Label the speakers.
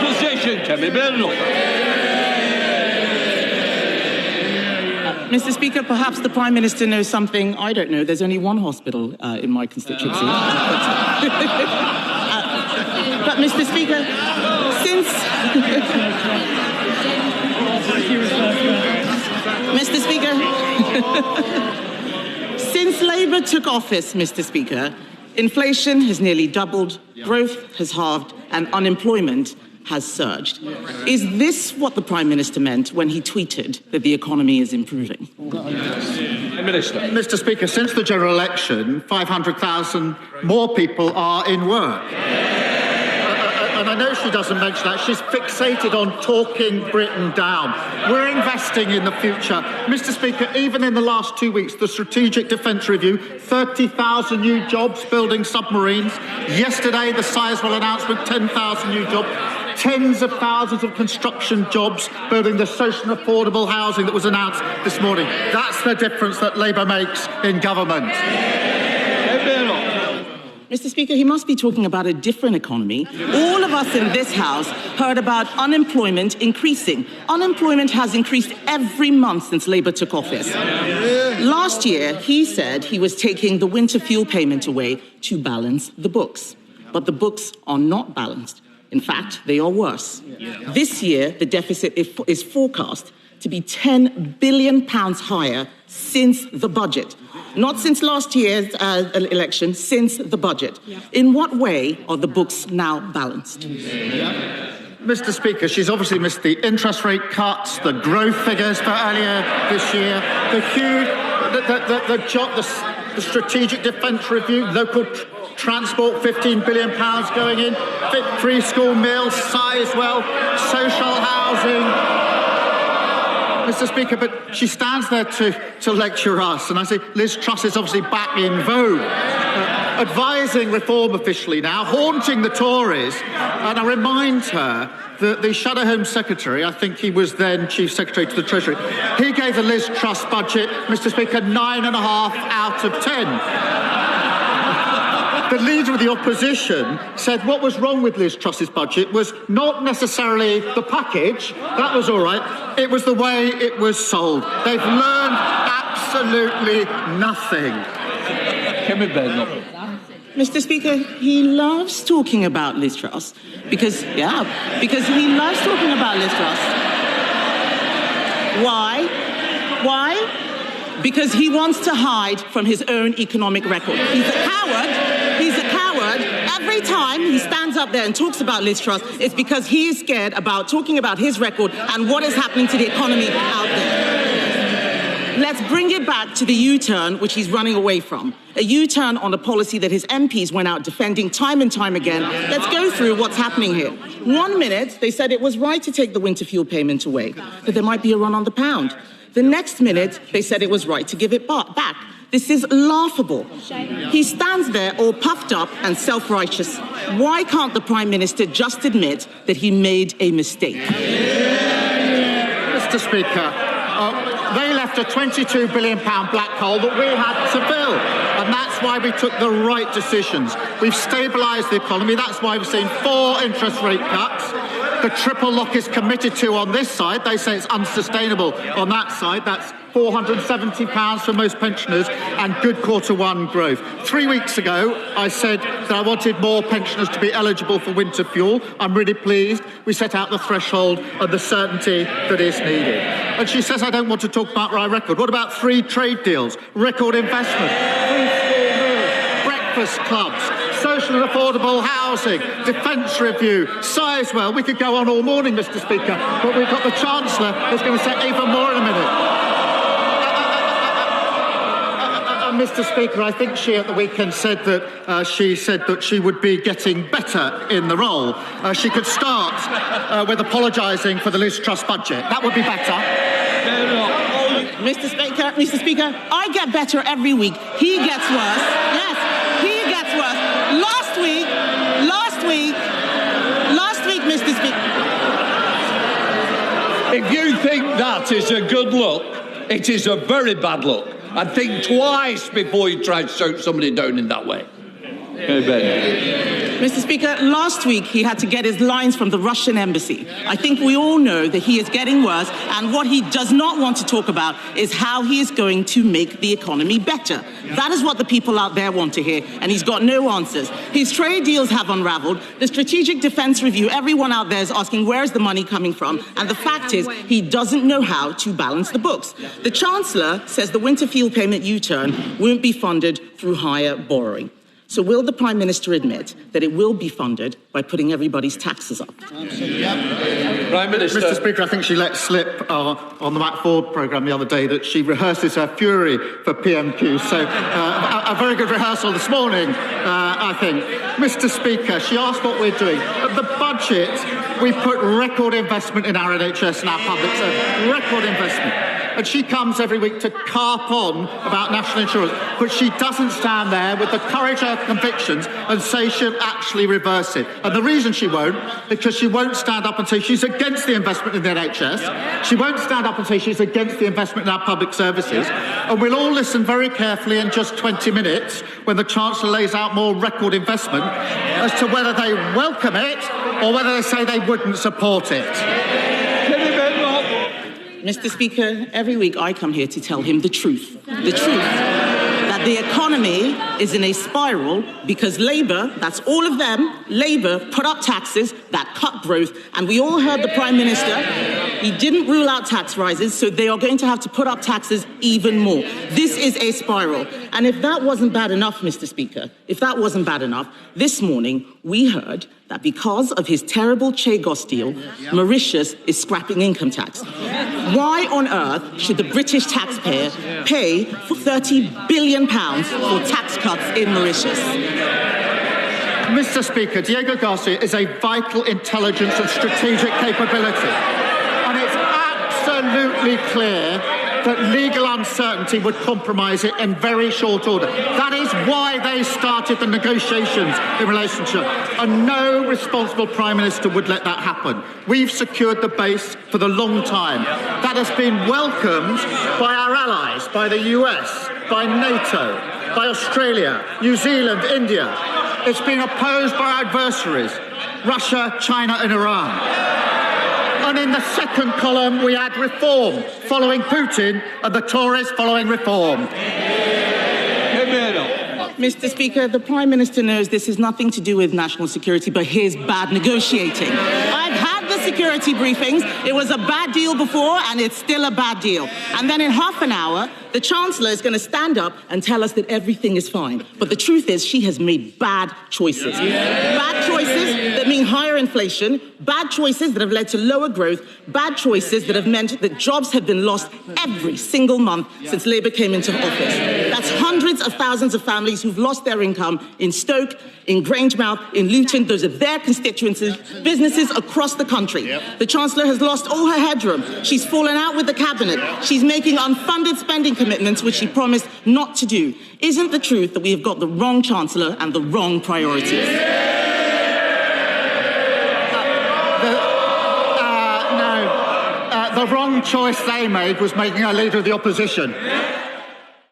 Speaker 1: Opposition, Kemi Badenoch.
Speaker 2: Mr. Speaker, perhaps the Prime Minister knows something I don't know. There's only one hospital in my constituency. But Mr. Speaker, since Labour took office, Mr. Speaker, inflation has nearly doubled, growth has halved, and unemployment has surged. Is this what the Prime Minister meant when he tweeted that the economy is improving?
Speaker 1: Minister.
Speaker 3: Mr. Speaker, since the general election, 500,000 more people are in work. And I know she doesn't mention that. She's fixated on talking Britain down. We're investing in the future. Mr. Speaker, even in the last 2 weeks, the Strategic Defence Review, 30,000 new jobs building submarines. Yesterday, the Sizewell announcement, 10,000 new jobs. Tens of thousands of construction jobs building the social and affordable housing that was announced this morning. That's the difference that Labour makes in government.
Speaker 2: Mr. Speaker, he must be talking about a different economy. All of us in this House heard about unemployment increasing. Unemployment has increased every month since Labour took office. Last year, he said he was taking the winter fuel payment away to balance the books. But the books are not balanced. In fact, they are worse. This year, the deficit is forecast to be £10 billion higher since the budget. Not since last year's election, since the budget. In what way are the books now balanced?
Speaker 3: Mr. Speaker, she's obviously missed the interest rate cuts, the growth figures for earlier this year, the huge, the Strategic Defence Review, local transport, £15 billion going in, free school meals, Sizewell, social housing. Mr. Speaker, but she stands there to lecture us, and I say Liz Truss is obviously back in vogue, advising reform officially now, haunting the Tories, and I remind her that the Shadow Home Secretary, I think he was then Chief Secretary to the Treasury, he gave the Liz Truss budget, Mr. Speaker, 9.5 out of 10. The Leader of the Opposition said what was wrong with Liz Truss's budget was not necessarily the package, that was all right, it was the way it was sold. They've learned absolutely nothing.
Speaker 1: Kemi Badenoch.
Speaker 2: Mr. Speaker, he loves talking about Liz Truss because he loves talking about Liz Truss. Why? Why? Because he wants to hide from his own economic record. He's a coward. He's a coward. Every time he stands up there and talks about Liz Truss, it's because he is scared about talking about his record and what is happening to the economy out there. Let's bring it back to the U-turn, which he's running away from. A U-turn on a policy that his MPs went out defending time and time again. Let's go through what's happening here. 1 minute, they said it was right to take the winter fuel payment away, that there might be a run on the pound. The next minute, they said it was right to give it back. This is laughable. He stands there all puffed up and self-righteous. Why can't the Prime Minister just admit that he made a mistake?
Speaker 3: Mr. Speaker, they left a £22 billion black hole that we had to fill. And that's why we took the right decisions. We've stabilised the economy. That's why we've seen 4 interest rate cuts. The triple lock is committed to on this side. They say it's unsustainable on that side. That's £470 for most pensioners and good Q1 growth. 3 weeks ago, I said that I wanted more pensioners to be eligible for winter fuel. I'm really pleased. We set out the threshold and the certainty that is needed. And she says I don't want to talk about my record. What about free trade deals, record investment, free school meals, breakfast clubs, social and affordable housing, defence review, Sizewell? We could go on all morning, Mr. Speaker, but we've got the Chancellor who's going to say even more in a minute. Mr. Speaker, I think she at the weekend said that she would be getting better in the role. She could start with apologising for the Liz Truss budget. That would be better.
Speaker 2: Mr. Speaker, I get better every week. He gets worse. Yes, he gets worse. Last week, Mr. Speaker.
Speaker 1: If you think that is a good look, it is a very bad look. And think twice before you try to shout somebody down in that way.
Speaker 2: Mr. Speaker, last week he had to get his lines from the Russian embassy. I think we all know that he is getting worse, and what he does not want to talk about is how he is going to make the economy better. That is what the people out there want to hear, and he's got no answers. His trade deals have unraveled. The Strategic Defence Review, everyone out there is asking where is the money coming from, and the fact is he doesn't know how to balance the books. The Chancellor says the winter fuel payment U-turn won't be funded through higher borrowing. So will the Prime Minister admit that it will be funded by putting everybody's taxes up?
Speaker 1: Prime Minister.
Speaker 3: Mr. Speaker, I think she let slip on the Matt Ford programme the other day that she rehearses her fury for PMQs. So a very good rehearsal this morning, I think. Mr. Speaker, she asked what we're doing. At the budget, we've put record investment in our NHS and our public service. Record investment. And she comes every week to carp on about national insurance, but she doesn't stand there with the courage of her convictions and say she'll actually reverse it. And the reason she won't, because she won't stand up and say she's against the investment in the NHS. She won't stand up and say she's against the investment in our public services. And we'll all listen very carefully in just 20 minutes when the Chancellor lays out more record investment as to whether they welcome it or whether they say they wouldn't support it.
Speaker 2: Mr. Speaker, every week I come here to tell him the truth. The truth that the economy is in a spiral because Labour, that's all of them, Labour put up taxes that cut growth. And we all heard the Prime Minister, he didn't rule out tax rises, so they are going to have to put up taxes even more. This is a spiral. And if that wasn't bad enough, Mr. Speaker, if that wasn't bad enough, this morning we heard that because of his terrible Chagos deal, Mauritius is scrapping income tax. Why on earth should the British taxpayer pay for £30 billion for tax cuts in Mauritius?
Speaker 3: Mr. Speaker, Diego Garcia is a vital intelligence and strategic capability. And it's absolutely clear that legal uncertainty would compromise it in very short order. That is why they started the negotiations in relation to it. And no responsible Prime Minister would let that happen. We've secured the base for the long time. That has been welcomed by our allies, by the US, by NATO, by Australia, New Zealand, India. It's been opposed by our adversaries, Russia, China and Iran. And in the second column, we add reform, following Putin, and the Tories following reform.
Speaker 2: Mr. Speaker, the Prime Minister knows this has nothing to do with national security, but his bad negotiating. I've had the security briefings. It was a bad deal before, and it's still a bad deal. And then in half an hour, the Chancellor is going to stand up and tell us that everything is fine. But the truth is, she has made bad choices. Bad choices that mean higher inflation, bad choices that have led to lower growth, bad choices that have meant that jobs have been lost every single month since Labour came into office. That's hundreds of thousands of families who've lost their income in Stoke, in Grangemouth, in Luton. Those are their constituencies, businesses across the country. The Chancellor has lost all her headroom. She's fallen out with the Cabinet. She's making unfunded spending commitments which she promised not to do. Isn't the truth that we have got the wrong Chancellor and the wrong priorities?
Speaker 3: The wrong choice they made was making her leader of the opposition.